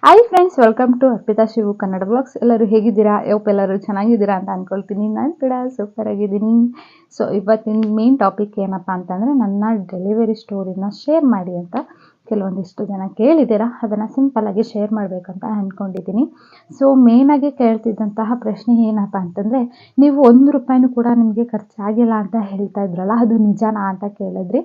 Hi friends, welcome to Arpita Shivu Kannada blogs. ಎಲ್ಲರೂ ಹೇಗಿದ್ದೀರಾ? ಎಲ್ಲರೂ ಚೆನ್ನಾಗಿದ್ದೀರಾ ಅಂತ ಅಂದ್ಕೊಳ್ತೀನಿ. ನಾನು ಕೂಡ ಸೂಪರ್ ಆಗಿದ್ದೀನಿ. ಸೊ ಇವತ್ತಿನ ಮೇನ್ ಟಾಪಿಕ್ ಏನಪ್ಪ ಅಂತಂದರೆ, ನನ್ನ ಡೆಲಿವರಿ ಸ್ಟೋರಿನ ಶೇರ್ ಮಾಡಿ ಅಂತ ಕೆಲವೊಂದಿಷ್ಟು ಜನ ಕೇಳಿದ್ದೀರಾ. ಅದನ್ನು ಸಿಂಪಲ್ಲಾಗಿ ಶೇರ್ ಮಾಡಬೇಕಂತ ಅಂದ್ಕೊಂಡಿದ್ದೀನಿ. ಸೊ ಮೇಯ್ನಾಗಿ ಕೇಳ್ತಿದ್ದಂತಹ ಪ್ರಶ್ನೆ ಏನಪ್ಪ ಅಂತಂದರೆ, ನೀವು 1 ರೂಪಾಯಿನೂ ಕೂಡ ನಿಮಗೆ ಖರ್ಚಾಗಿಲ್ಲ ಅಂತ ಹೇಳ್ತಾ ಇದ್ರಲ್ಲ, ಅದು ನಿಜಾನಾ ಅಂತ ಕೇಳಿದ್ರಿ.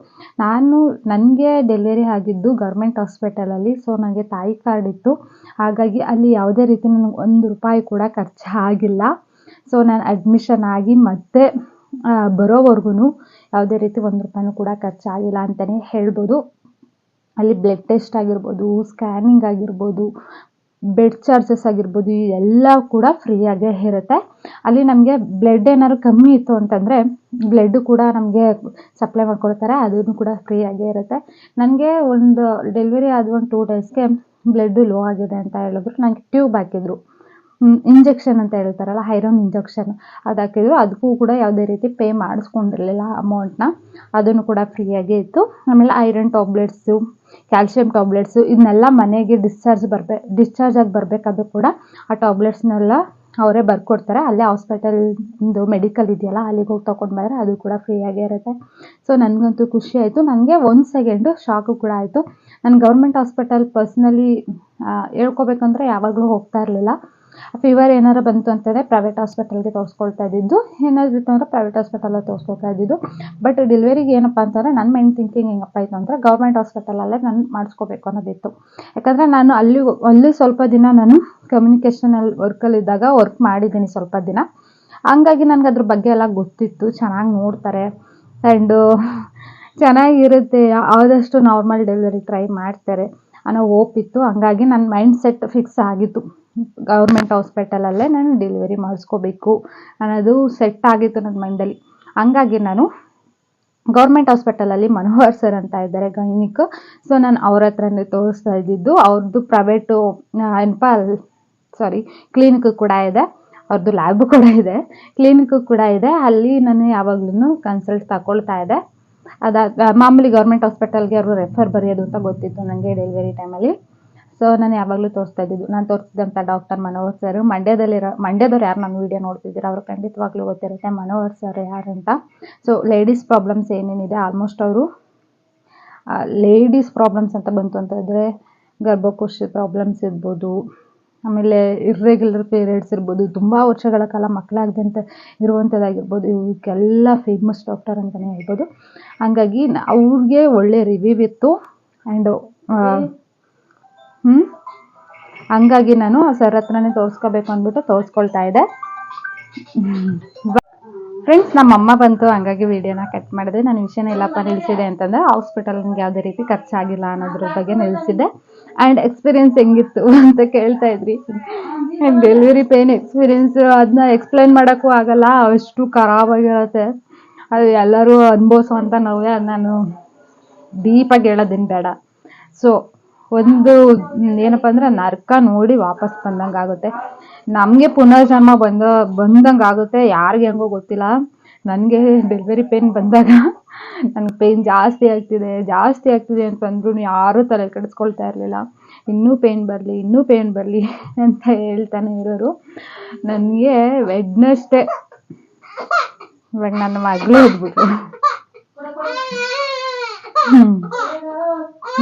ನನಗೆ ಡೆಲಿವರಿ ಆಗಿದ್ದು ಗೌರ್ಮೆಂಟ್ ಹಾಸ್ಪಿಟಲಲ್ಲಿ. ಸೊ ನನಗೆ ತಾಯಿ ಕಾರ್ಡ್ ಇತ್ತು. ಹಾಗಾಗಿ ಅಲ್ಲಿ ಯಾವುದೇ ರೀತಿ ನನಗೆ 1 ರೂಪಾಯಿ ಕೂಡ ಖರ್ಚಾಗಿಲ್ಲ. ಸೊ ನಾನು ಅಡ್ಮಿಷನ್ ಆಗಿ ಮತ್ತೆ ಬರೋವರೆಗೂ ಯಾವುದೇ ರೀತಿ 1 ರೂಪಾಯಿನೂ ಕೂಡ ಖರ್ಚಾಗಿಲ್ಲ ಅಂತಲೇ ಹೇಳ್ಬೋದು. ಅಲ್ಲಿ ಬ್ಲಡ್ ಟೆಸ್ಟ್ ಆಗಿರ್ಬೋದು, ಸ್ಕ್ಯಾನಿಂಗ್ ಆಗಿರ್ಬೋದು, ಬೆಡ್ ಚಾರ್ಜಸ್ ಆಗಿರ್ಬೋದು, ಎಲ್ಲ ಕೂಡ ಫ್ರೀಯಾಗೇ ಇರುತ್ತೆ. ಅಲ್ಲಿ ನಮಗೆ ಬ್ಲಡ್ ಏನಾದ್ರು ಕಮ್ಮಿ ಇತ್ತು ಅಂತಂದರೆ ಬ್ಲಡ್ ಕೂಡ ನಮಗೆ ಸಪ್ಲೈ ಮಾಡ್ಕೊಳ್ತಾರೆ, ಅದನ್ನು ಕೂಡ ಫ್ರೀಯಾಗೇ ಇರುತ್ತೆ. ನನಗೆ ಒಂದು ಡೆಲಿವರಿ ಆದ 2 ಡೇಸ್ಗೆ ಬ್ಲಡ್ಡು ಲೋ ಆಗಿದೆ ಅಂತ ಹೇಳಿದ್ರು. ನನಗೆ ಟ್ಯೂಬ್ ಹಾಕಿದ್ರು, ಇಂಜೆಕ್ಷನ್ ಅಂತ ಹೇಳ್ತಾರಲ್ಲ, ಐರನ್ ಇಂಜೆಕ್ಷನ್, ಅದು ಹಾಕಿದ್ರು. ಅದಕ್ಕೂ ಕೂಡ ಯಾವುದೇ ರೀತಿ ಪೇ ಮಾಡಿಸ್ಕೊಂಡಿರಲಿಲ್ಲ ಅಮೌಂಟ್ನ, ಅದನ್ನು ಕೂಡ ಫ್ರೀಯಾಗೇ ಇತ್ತು. ಆಮೇಲೆ ಐರನ್ ಟ್ಯಾಬ್ಲೆಟ್ಸು, ಕ್ಯಾಲ್ಶಿಯಂ ಟ್ಯಾಬ್ಲೆಟ್ಸು, ಇದನ್ನೆಲ್ಲ ಮನೆಗೆ ಡಿಸ್ಚಾರ್ಜ್ ಆಗಿ ಬರಬೇಕಾದ್ರೂ ಕೂಡ ಆ ಟ್ಯಾಬ್ಲೆಟ್ಸ್ನೆಲ್ಲ ಅವರೇ ಬರ್ಕೊಡ್ತಾರೆ. ಅಲ್ಲೇ ಹಾಸ್ಪಿಟಲ್ದು ಮೆಡಿಕಲ್ ಇದೆಯಲ್ಲ, ಅಲ್ಲಿಗೆ ಹೋಗಿ ತೊಗೊಂಡು ಬಂದರೆ ಅದು ಕೂಡ ಫ್ರೀಯಾಗೇ ಇರುತ್ತೆ. ಸೊ ನನಗಂತೂ ಖುಷಿ ಆಯಿತು. ನನಗೆ 1 ಸೆಕೆಂಡು ಶಾಕು ಕೂಡ ಆಯಿತು. ನಾನು ಗೌರ್ಮೆಂಟ್ ಹಾಸ್ಪಿಟಲ್ ಪರ್ಸ್ನಲಿ ಹೇಳ್ಕೊಬೇಕಂದ್ರೆ ಯಾವಾಗಲೂ ಹೋಗ್ತಾ ಇರಲಿಲ್ಲ. ಫೀವರ್ ಏನಾರು ಬಂತು ಅಂತಂದರೆ ಪ್ರೈವೇಟ್ ಹಾಸ್ಪಿಟಲ್ಗೆ ತೋರಿಸ್ಕೊಳ್ತಾ ಇದ್ದಿದ್ದು, ಏನಾದರೂ ಇತ್ತು ಅಂದರೆ ಪ್ರೈವೇಟ್ ಹಾಸ್ಪಿಟಲಲ್ಲಿ ತೋರಿಸ್ಕೊಳ್ತಾ ಇದ್ದಿದ್ದು. ಬಟ್ ಡೆಲಿವರಿಗೆ ಏನಪ್ಪ ಅಂತಂದರೆ ನನ್ನ ಮೈಂಡ್ ಥಿಂಕಿಂಗ್ ಹೆಂಗಪ್ಪ ಇತ್ತು ಅಂದರೆ, ಗೌರ್ಮೆಂಟ್ ಹಾಸ್ಪಿಟಲಲ್ಲೇ ನಾನು ಮಾಡಿಸ್ಕೋಬೇಕು ಅನ್ನೋದಿತ್ತು. ಯಾಕಂದರೆ ನಾನು ಅಲ್ಲಿ ಸ್ವಲ್ಪ ದಿನ ನಾನು ಕಮ್ಯುನಿಕೇಷನಲ್ಲಿ ವರ್ಕಲ್ಲಿದ್ದಾಗ ವರ್ಕ್ ಮಾಡಿದ್ದೀನಿ ಸ್ವಲ್ಪ ದಿನ. ಹಂಗಾಗಿ ನನಗೆ ಅದ್ರ ಬಗ್ಗೆ ಎಲ್ಲ ಗೊತ್ತಿತ್ತು. ಚೆನ್ನಾಗಿ ನೋಡ್ತಾರೆ ಆ್ಯಂಡು ಚೆನ್ನಾಗಿರುತ್ತೆ, ಆದಷ್ಟು ನಾರ್ಮಲ್ ಡೆಲಿವರಿ ಟ್ರೈ ಮಾಡ್ತಾರೆ ಅನ್ನೋ ಹೋಪ್ ಇತ್ತು. ಹಂಗಾಗಿ ನನ್ನ ಮೈಂಡ್ ಸೆಟ್ ಫಿಕ್ಸ್ ಆಗಿತ್ತು, ಗೌರ್ಮೆಂಟ್ ಹಾಸ್ಪಿಟಲಲ್ಲೇ ನಾನು ಡೆಲಿವರಿ ಮಾಡಿಸ್ಕೋಬೇಕು ಅನ್ನೋದು ಸೆಟ್ ಆಗಿತ್ತು ನನ್ನ ಮೈಂಡಲ್ಲಿ. ಹಂಗಾಗಿ ನಾನು ಗೌರ್ಮೆಂಟ್ ಹಾಸ್ಪಿಟಲಲ್ಲಿ ಮನೋಹರ್ ಸರ್ ಅಂತ ಇದ್ದಾರೆ ಗೈನಿಕ್. ಸೊ ನಾನು ಅವ್ರ ಹತ್ರನೇ ತೋರಿಸ್ತಾ ಇದ್ದಿದ್ದು. ಅವ್ರದ್ದು ಪ್ರೈವೇಟು ಕ್ಲಿನಿಕ್ ಕೂಡ ಇದೆ, ಅವ್ರದ್ದು ಲ್ಯಾಬು ಕೂಡ ಇದೆ, ಕ್ಲಿನಿಕ್ಕು ಕೂಡ ಇದೆ. ಅಲ್ಲಿ ನಾನು ಯಾವಾಗ್ಲೂ ಕನ್ಸಲ್ಟ್ ತಗೊಳ್ತಾ ಇದ್ದೆ. ಮಾಮೂಲಿ ಗೌರ್ಮೆಂಟ್ ಹಾಸ್ಪಿಟಲ್ಗೆ ಅವರು ರೆಫರ್ ಬರೆಯೋದು ಅಂತ ಗೊತ್ತಿತ್ತು ನನಗೆ ಡೆಲಿವರಿ ಟೈಮಲ್ಲಿ. ಸೊ ನಾನು ಯಾವಾಗಲೂ ತೋರಿಸ್ತಾ ಇದ್ದಿದ್ದು. ನಾನು ತೋರಿಸಿದಂಥ ಡಾಕ್ಟರ್ ಮನೋಹರ್ ಸರ್, ಮಂಡ್ಯದವ್ರು ಯಾರು ನನ್ನ ವೀಡಿಯೋ ನೋಡ್ತಿದ್ದೀರ ಅವ್ರು ಖಂಡಿತವಾಗ್ಲೂ ಗೊತ್ತಿರುತ್ತೆ ಮನೋಹರ್ ಸರ್ ಯಾರಂತ. ಸೊ ಲೇಡೀಸ್ ಪ್ರಾಬ್ಲಮ್ಸ್ ಏನೇನಿದೆ ಆಲ್ಮೋಸ್ಟ್ ಅವರು ಲೇಡೀಸ್ ಪ್ರಾಬ್ಲಮ್ಸ್ ಅಂತ ಬಂತು ಅಂತಂದರೆ, ಗರ್ಭಕೋಶ ಪ್ರಾಬ್ಲಮ್ಸ್ ಇರ್ಬೋದು, ಆಮೇಲೆ ಇರ್ರೆಗ್ಯುಲರ್ ಪೀರಿಯಡ್ಸ್ ಇರ್ಬೋದು, ತುಂಬ ವರ್ಷಗಳ ಕಾಲ ಮಕ್ಕಳಾಗದಂತೆ ಇರುವಂಥದ್ದಾಗಿರ್ಬೋದು, ಇವಕ್ಕೆಲ್ಲ ಫೇಮಸ್ ಡಾಕ್ಟರ್ ಅಂತಲೇ ಹೇಳ್ಬೋದು. ಹಂಗಾಗಿ ಅವ್ರಿಗೆ ಒಳ್ಳೆ ರಿವ್ಯೂ ಇತ್ತು. ಆ್ಯಂಡು ಹಂಗಾಗಿ ನಾನು ಸರ್ ಹತ್ರನೇ ತೋರಿಸ್ಕೋಬೇಕು ಅಂದ್ಬಿಟ್ಟು ತೋರಿಸ್ಕೊಳ್ತಾ ಇದ್ದೆ. ಫ್ರೆಂಡ್ಸ್, ನಮ್ಮಮ್ಮ ಬಂತು, ಹಂಗಾಗಿ ವೀಡಿಯೋನ ಕಟ್ ಮಾಡಿದೆ. ನಾನು ವಿಷಯನ ಎಲ್ಲಪ್ಪ ನಿಲ್ಲಿಸಿದೆ ಅಂತಂದರೆ, ಹಾಸ್ಪಿಟಲ್ ನನಗೆ ಯಾವುದೇ ರೀತಿ ಖರ್ಚಾಗಿಲ್ಲ ಅನ್ನೋದ್ರ ಬಗ್ಗೆ ನಿಲ್ಲಿಸಿದ್ದೆ. ಆ್ಯಂಡ್ ಎಕ್ಸ್ಪೀರಿಯೆನ್ಸ್ ಹೆಂಗಿತ್ತು ಅಂತ ಕೇಳ್ತಾ ಇದ್ರಿ. ಡೆಲಿವರಿ ಪೇನ್ ಎಕ್ಸ್ಪೀರಿಯೆನ್ಸು ಅದನ್ನ ಎಕ್ಸ್ಪ್ಲೈನ್ ಮಾಡೋಕ್ಕೂ ಆಗಲ್ಲ, ಅಷ್ಟು ಖರಾಬಾಗಿರುತ್ತೆ. ಅದು ಎಲ್ಲರೂ ಅನುಭವಿಸುವಂಥ ನೋವೇ. ಅದು ನಾನು ಡೀಪಾಗಿ ಹೇಳೋದೇನು ಬೇಡ. ಸೊ ಒಂದು ಏನಪ್ಪ ಅಂದರೆ, ನರ್ಕ ನೋಡಿ ವಾಪಸ್ ಬಂದಂಗೆ ಆಗುತ್ತೆ. ನಮಗೆ ಪುನರ್ಜನ್ಮ ಬಂದಂಗೆ ಆಗುತ್ತೆ. ಯಾರಿಗೆ ಹೆಂಗೋ ಗೊತ್ತಿಲ್ಲ. ನನಗೆ ಡೆಲಿವರಿ ಪೇನ್ ಬಂದಾಗ ನನಗೆ ಪೇನ್ ಜಾಸ್ತಿ ಆಗ್ತಿದೆ ಅಂತಂದ್ರೂ ಯಾರೂ ತಲೆ ಕೆಡಿಸ್ಕೊಳ್ತಾ ಇರಲಿಲ್ಲ. ಇನ್ನೂ ಪೇನ್ ಬರಲಿ ಅಂತ ಹೇಳ್ತಾನೆ ಇರೋರು. ನನಗೆ ವೆಡ್ನೆಸ್ಡೇ ಇವಾಗ ನನ್ನ ಮಗಳು ಇದ್ಬಿಟ್ಟು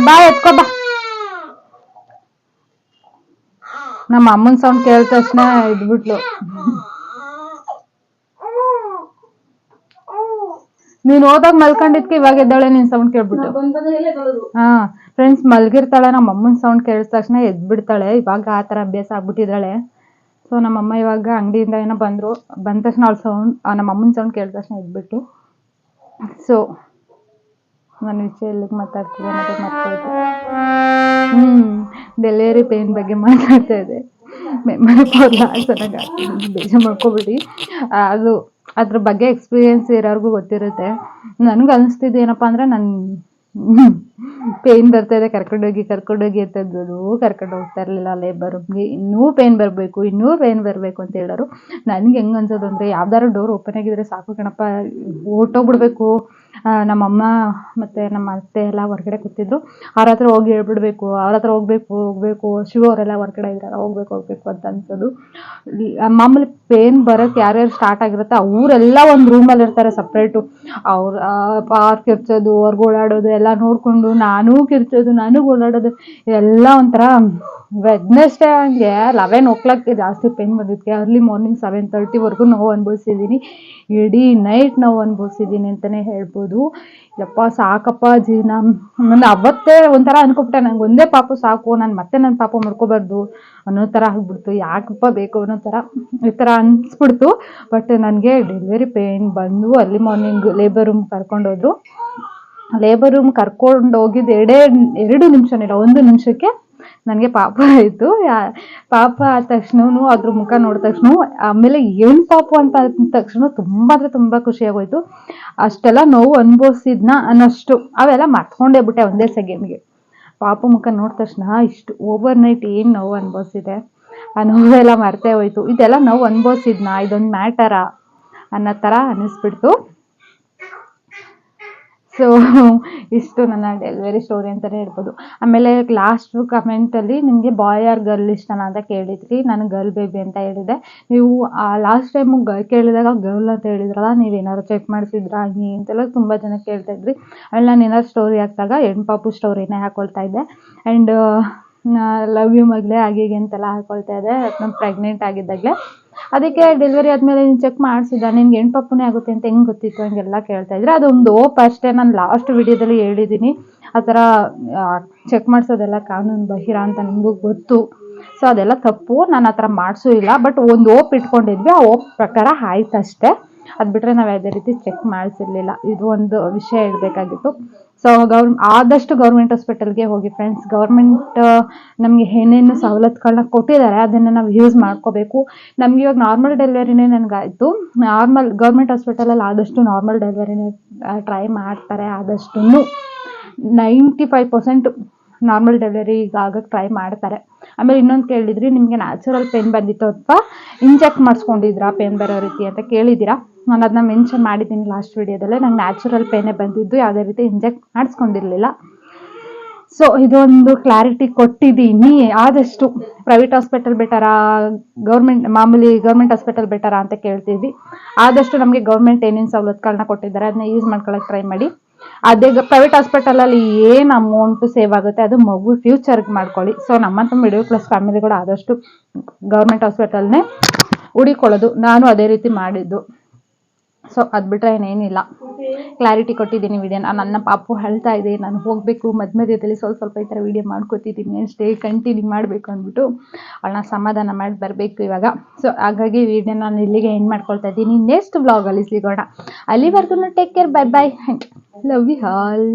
ಬಾ ಎತ್ಕೊ ಬಾ. ನಮ್ಮ ಅಮ್ಮನ ಸೌಂಡ್ ಕೇಳಿದ ತಕ್ಷಣ ಇದ್ಬಿಟ್ಲು. ನೀನು ಹೋದಾಗ ಮಲ್ಕೊಂಡಿದ್ಕೆ ಇವಾಗ ಎದ್ದಾಳೆ, ನೀನು ಸೌಂಡ್ ಕೇಳ್ಬಿಟ್ಟು. ಹಾಂ ಫ್ರೆಂಡ್ಸ್, ಮಲ್ಗಿರ್ತಾಳೆ, ನಮ್ಮ ಅಮ್ಮನ ಸೌಂಡ್ ಕೇಳಿದ ತಕ್ಷಣ ಎದ್ಬಿಡ್ತಾಳೆ. ಇವಾಗ ಆ ಥರ ಅಭ್ಯಾಸ ಆಗ್ಬಿಟ್ಟಿದ್ದಾಳೆ. ಸೊ ನಮ್ಮಮ್ಮ ಇವಾಗ ಅಂಗಡಿಯಿಂದ ಏನೋ ಬಂದ ತಕ್ಷಣ ನಮ್ಮ ಅಮ್ಮನ ಸೌಂಡ್ ಕೇಳಿದ ತಕ್ಷಣ ಎದ್ಬಿಟ್ಟು. ಸೊ ನಾನು ವಿಷಯ ಎಲ್ಲಿಗೆ ಮಾತಾಡ್ತಿದ್ದೆ ಅನ್ನೋದು ಮರ್ತೋಯ್ತು. ಡೆಲಿವರಿ ಪೇನ್ ಬಗ್ಗೆ ಮಾತಾಡ್ತಾ ಇದೆ. ಬೇಜಾರು ಮಾಡ್ಕೊಬಿಡಿ. ಅದ್ರ ಬಗ್ಗೆ ಎಕ್ಸ್ಪೀರಿಯೆನ್ಸ್ ಇರೋರ್ಗೂ ಗೊತ್ತಿರುತ್ತೆ. ನನಗೆ ಅನಿಸ್ತಿದ್ದು ಏನಪ್ಪ ಅಂದರೆ, ಪೇಯ್ನ್ ಬರ್ತಾಯಿದೆ ಕರ್ಕೊಂಡೋಗಿ ಅಂತಂದ್ರು ಕರ್ಕೊಂಡು ಹೋಗ್ತಾ ಇರಲಿಲ್ಲ. ಲೇಬರ್ಗೆ ಇನ್ನೂ ಪೇಯ್ನ್ ಬರಬೇಕು ಅಂತ ಹೇಳೋರು. ನನಗೆ ಹೆಂಗೆ ಅನ್ಸೋದು ಅಂದರೆ ಯಾವ್ದಾದ್ರು ಡೋರ್ ಓಪನ್ ಆಗಿದ್ರೆ ಸಾಕು ಕಣಪ್ಪ, ಹೊರ್ಟೋಗ್ಬಿಡ್ಬೇಕು. ನಮ್ಮಮ್ಮ ಮತ್ತು ನಮ್ಮ ಅತ್ತೆ ಎಲ್ಲ ಹೊರಗಡೆ ಕೂತಿದ್ರು, ಅವ್ರ ಹತ್ರ ಹೋಗಿ ಹೇಳ್ಬಿಡ್ಬೇಕು, ಅವ್ರ ಹತ್ರ ಹೋಗ್ಬೇಕು ಶಿವ ಅವರೆಲ್ಲ ಹೊರಗಡೆ ಇದ್ದಾರೆ, ಹೋಗ್ಬೇಕು ಅಂತ ಅನ್ಸೋದು. ಮಾಮೂಲಿ ಪೇನ್ ಬರೋಕ್ಕೆ ಯಾರ್ಯಾರು ಸ್ಟಾರ್ಟ್ ಆಗಿರುತ್ತೆ ಅವರೆಲ್ಲ ಒಂದು ರೂಮಲ್ಲಿ ಇರ್ತಾರೆ ಸಪ್ರೇಟು. ಅವ್ರು ಕಿರ್ಚೋದು, ಅವ್ರಿಗೆ ಓಡಾಡೋದು ಎಲ್ಲ ನೋಡಿಕೊಂಡು ನಾನು ಕಿರ್ಚೋದು, ನಾನು ಓಡಾಡೋದು ಎಲ್ಲ ಒಂಥರ. ವೆಡ್ನೆಸ್ಡೇ ಹಂಗೆ 11 ಜಾಸ್ತಿ ಪೇನ್ ಬಂದಿದ್ದಕ್ಕೆ ಅರ್ಲಿ ಮಾರ್ನಿಂಗ್ 7:30ವರೆಗೂ ನೋವು ಅನುಭವಿಸಿದ್ದೀನಿ. ಇಡೀ ನೈಟ್ ನೋವು ಅನುಭವಿಸಿದ್ದೀನಿ ಅಂತಲೇ ಹೇಳ್ಬೋದು. ಯಪ್ಪ ಸಾಕಪ್ಪ ಜೀವನ. ನಾನು ಅವತ್ತೇ ಒಂಥರ ಅನ್ಕೊಬಿಟ್ಟೆ, ನಂಗೆ ಒಂದೇ ಪಾಪು ಸಾಕು, ನಾನು ಮತ್ತೆ ನನ್ನ ಪಾಪು ಮಾಡ್ಕೋಬಾರ್ದು ಅನ್ನೋ ಥರ ಆಗ್ಬಿಡ್ತು. ಯಾಕಪ್ಪ ಬೇಕು ಅನ್ನೋ ಥರ ಈ ಥರ ಅನಿಸ್ಬಿಡ್ತು. ಬಟ್ ನನಗೆ ಡೆಲಿವರಿ ಪೇಯ್ನ್ ಬಂದು ಅರ್ಲಿ ಮಾರ್ನಿಂಗ್ ಲೇಬರ್ ರೂಮ್ ಕರ್ಕೊಂಡೋದ್ರು. ಲೇಬರ್ ರೂಮ್ ಕರ್ಕೊಂಡು ಹೋಗಿದ್ದು 2 ನಿಮಿಷನಿಲ್ಲ, 1 ನಿಮಿಷಕ್ಕೆ ನನಗೆ ಪಾಪ ಆಯಿತು. ಪಾಪ ಆದ ತಕ್ಷಣ ಅದ್ರ ಮುಖ ನೋಡಿದ ತಕ್ಷಣ, ಆಮೇಲೆ ಏನು ಪಾಪು ಅಂತ ಅಂದ ತಕ್ಷಣ ತುಂಬ ಅಂದರೆ ತುಂಬ ಖುಷಿಯಾಗೋಯ್ತು. ಅಷ್ಟೆಲ್ಲ ನೋವು ಅನುಭವಿಸಿದ್ನ ಅನ್ನೋಷ್ಟು ಅವೆಲ್ಲ ಮರ್ತ್ಕೊಂಡೇ ಬಿಟ್ಟೆ ಒಂದೇ ಸೆಕೆಂಡ್ಗೆ. ಪಾಪು ಮುಖ ನೋಡಿದ ತಕ್ಷಣ ಇಷ್ಟು ಓವರ್ ನೈಟ್ ಏನು ನೋವು ಅನುಭವಿಸಿದೆ ಆ ನೋವೆಲ್ಲ ಮರ್ತೇ ಹೋಯ್ತು. ಇದೆಲ್ಲ ನೋವು ಅನುಭವಿಸಿದ್ನ, ಇದೊಂದು ಮ್ಯಾಟರಾ ಅನ್ನೋ ಥರ ಅನ್ನಿಸ್ಬಿಡ್ತು. ಸೊ ಇಷ್ಟು ನನ್ನ ಡೆಲಿವರಿ ಸ್ಟೋರಿ ಅಂತಲೇ ಹೇಳ್ಬೋದು. ಆಮೇಲೆ ಲಾಸ್ಟ್ ಕಮೆಂಟಲ್ಲಿ ನಿಮಗೆ ಬಾಯ್ ಆರ್ ಗರ್ಲ್ ಇಷ್ಟನಾ ಅಂತ ಕೇಳಿದ್ರಿ. ನಾನು ಗರ್ಲ್ ಬೇಬಿ ಅಂತ ಹೇಳಿದೆ. ನೀವು ಲಾಸ್ಟ್ ಟೈಮು ಕೇಳಿದಾಗ ಗರ್ಲ್ ಅಂತ ಹೇಳಿದ್ರಲ್ಲ, ನೀವೇನಾದ್ರು ಚೆಕ್ ಮಾಡಿಸಿದ್ರಾ ಹಂಗೆ ಅಂತೆಲ್ಲ ತುಂಬ ಜನ ಕೇಳ್ತಾಯಿದ್ರಿ. ಆಮೇಲೆ ನಾನು ಏನಾದ್ರು ಸ್ಟೋರಿ ಹಾಕಿದಾಗ ಹೆಣ್ಪಾಪು ಸ್ಟೋರಿನೇ ಹಾಕ್ಕೊಳ್ತಾ ಇದ್ದೆ. ಆ್ಯಂಡ್ ಲವ್ ಯು ಮಗಳೇ ಹಾಗೆ ಅಂತೆಲ್ಲ ಹಾಕ್ಕೊಳ್ತಾ ಇದ್ದೆ ನಾನು ಪ್ರೆಗ್ನೆಂಟ್ ಆಗಿದ್ದಾಗಲೇ. ಅದಕ್ಕೆ ಡೆಲಿವರಿ ಆದಮೇಲೆ ನೀನು ಚೆಕ್ ಮಾಡಿಸಿದ್ದ, ನಿನ್ಗೆ ಹೆಣ್ಪಾಪುನೇ ಆಗುತ್ತೆ ಅಂತ ಹೆಂಗೆ ಗೊತ್ತಿತ್ತು ಹಂಗೆಲ್ಲ ಕೇಳ್ತಾಯಿದ್ರೆ. ಅದೊಂದು ಹೋಪ್ ಅಷ್ಟೇ. ನಾನು ಲಾಸ್ಟ್ ವಿಡಿಯೋದಲ್ಲಿ ಹೇಳಿದ್ದೀನಿ ಆ ಥರ ಚೆಕ್ ಮಾಡಿಸೋದೆಲ್ಲ ಕಾನೂನು ಬಾಹಿರ ಅಂತ ನಿಮಗೂ ಗೊತ್ತು. ಸೊ ಅದೆಲ್ಲ ತಪ್ಪು, ನಾನು ಆ ಥರ ಮಾಡಿಸೂ ಇಲ್ಲ. ಬಟ್ ಒಂದು ಹೋಪ್ ಇಟ್ಕೊಂಡಿದ್ವಿ, ಆ ಹೋಪ್ ಪ್ರಕಾರ ಆಯ್ತು ಅಷ್ಟೇ. ಅದು ಬಿಟ್ಟರೆ ನಾವು ಯಾವುದೇ ರೀತಿ ಚೆಕ್ ಮಾಡಿಸಿರ್ಲಿಲ್ಲ. ಇದು ಒಂದು ವಿಷಯ ಹೇಳಬೇಕಾಗಿತ್ತು. ಸೊ ಆದಷ್ಟು ಗೌರ್ಮೆಂಟ್ ಹಾಸ್ಪಿಟಲ್ಗೆ ಹೋಗಿ ಫ್ರೆಂಡ್ಸ್. ಗೌರ್ಮೆಂಟ್ ನಮಗೆ ಏನೇನು ಸವಲತ್ತುಗಳನ್ನ ಕೊಟ್ಟಿದ್ದಾರೆ ಅದನ್ನು ನಾವು ಯೂಸ್ ಮಾಡ್ಕೋಬೇಕು. ನಮ್ಗೆ ಇವಾಗ ನಾರ್ಮಲ್ ಡೆಲಿವರಿನೇ ನನಗಾಯಿತು. ಗೌರ್ಮೆಂಟ್ ಹಾಸ್ಪಿಟಲಲ್ಲಿ ಆದಷ್ಟು ನಾರ್ಮಲ್ ಡೆಲಿವರಿನೇ ಟ್ರೈ ಮಾಡ್ತಾರೆ. ಆದಷ್ಟು 95% ನಾರ್ಮಲ್ ಡೆಲಿವರಿಗೆ ಆಗೋಕ್ಕೆ ಟ್ರೈ ಮಾಡ್ತಾರೆ. ಆಮೇಲೆ ಇನ್ನೊಂದು ಕೇಳಿದ್ರಿ, ನಿಮಗೆ ನ್ಯಾಚುರಲ್ ಪೇನ್ ಬಂದಿತ್ತು ಅಥವಾ ಇಂಜೆಕ್ಟ್ ಮಾಡಿಸ್ಕೊಂಡಿದ್ರಾ ಪೇನ್ ಬರೋ ರೀತಿ ಅಂತ ಕೇಳಿದ್ದೀರಾ. ನಾನು ಅದನ್ನ ಮೆನ್ಷನ್ ಮಾಡಿದ್ದೀನಿ ಲಾಸ್ಟ್ ವಿಡಿಯೋದಲ್ಲೇ. ನಂಗೆ ನ್ಯಾಚುರಲ್ ಪೇನೇ ಬಂದಿದ್ದು, ಯಾವುದೇ ರೀತಿ ಇಂಜೆಕ್ಟ್ ಮಾಡಿಸ್ಕೊಂಡಿರಲಿಲ್ಲ. ಸೊ ಇದೊಂದು ಕ್ಲಾರಿಟಿ ಕೊಟ್ಟಿದ್ದೀನಿ. ಆದಷ್ಟು ಪ್ರೈವೇಟ್ ಹಾಸ್ಪಿಟಲ್ ಬೆಟರಾ ಮಾಮೂಲಿ ಗೌರ್ಮೆಂಟ್ ಹಾಸ್ಪಿಟಲ್ ಬೆಟರಾ ಅಂತ ಕೇಳ್ತಿದ್ವಿ. ಆದಷ್ಟು ನಮಗೆ ಗೌರ್ಮೆಂಟ್ ಏನೇನು ಸವಲತ್ತುಗಳನ್ನ ಕೊಟ್ಟಿದ್ದಾರೆ ಅದನ್ನ ಯೂಸ್ ಮಾಡ್ಕೊಳ್ಳೋಕೆ ಟ್ರೈ ಮಾಡಿ. ಅದೇ ಪ್ರೈವೇಟ್ ಹಾಸ್ಪಿಟಲಲ್ಲಿ ಏನು ಅಮೌಂಟು ಸೇವ್ ಆಗುತ್ತೆ ಅದು ಮಗು ಫ್ಯೂಚರ್ಗೆ ಮಾಡ್ಕೊಳ್ಳಿ. ಸೊ ನಮ್ಮಂಥ ಮಿಡಲ್ ಕ್ಲಾಸ್ ಫ್ಯಾಮಿಲಿಗಳು ಆದಷ್ಟು ಗೌರ್ಮೆಂಟ್ ಹಾಸ್ಪಿಟಲ್ನೇ ಹುಡಿಕೊಳ್ಳೋದು. ನಾನು ಅದೇ ರೀತಿ ಮಾಡಿದ್ದು. ಸೊ ಅದು ಬಿಟ್ಟರೆ ಏನೇನಿಲ್ಲ. ಕ್ಲಾರಿಟಿ ಕೊಟ್ಟಿದ್ದೀನಿ ವಿಡಿಯೋನ. ನನ್ನ ಪಾಪು ಹೇಳ್ತಾ ಇದೆ, ನಾನು ಹೋಗಬೇಕು, ಮಧ್ಯದಲ್ಲಿ ಸ್ವಲ್ಪ ಈ ಥರ ವಿಡಿಯೋ ಮಾಡ್ಕೊತಿದ್ದೀನಿ ಅಷ್ಟೇ, ಕಂಟಿನ್ಯೂ ಮಾಡಬೇಕು ಅಂದ್ಬಿಟ್ಟು ಅವಳನ್ನ ಸಮಾಧಾನ ಮಾಡಿ ಬರಬೇಕು ಇವಾಗ. ಸೊ ಹಾಗಾಗಿ ವಿಡಿಯೋ ನಾನು ಇಲ್ಲಿಗೆ ಎಂಡ್ ಮಾಡ್ಕೊಳ್ತಾ ಇದ್ದೀನಿ. ನೆಕ್ಸ್ಟ್ ವ್ಲಾಗಲ್ಲಿ ಸಿಗೋಣ. ಅಲ್ಲಿವರೆಗೂ take care, bye bye, love you all.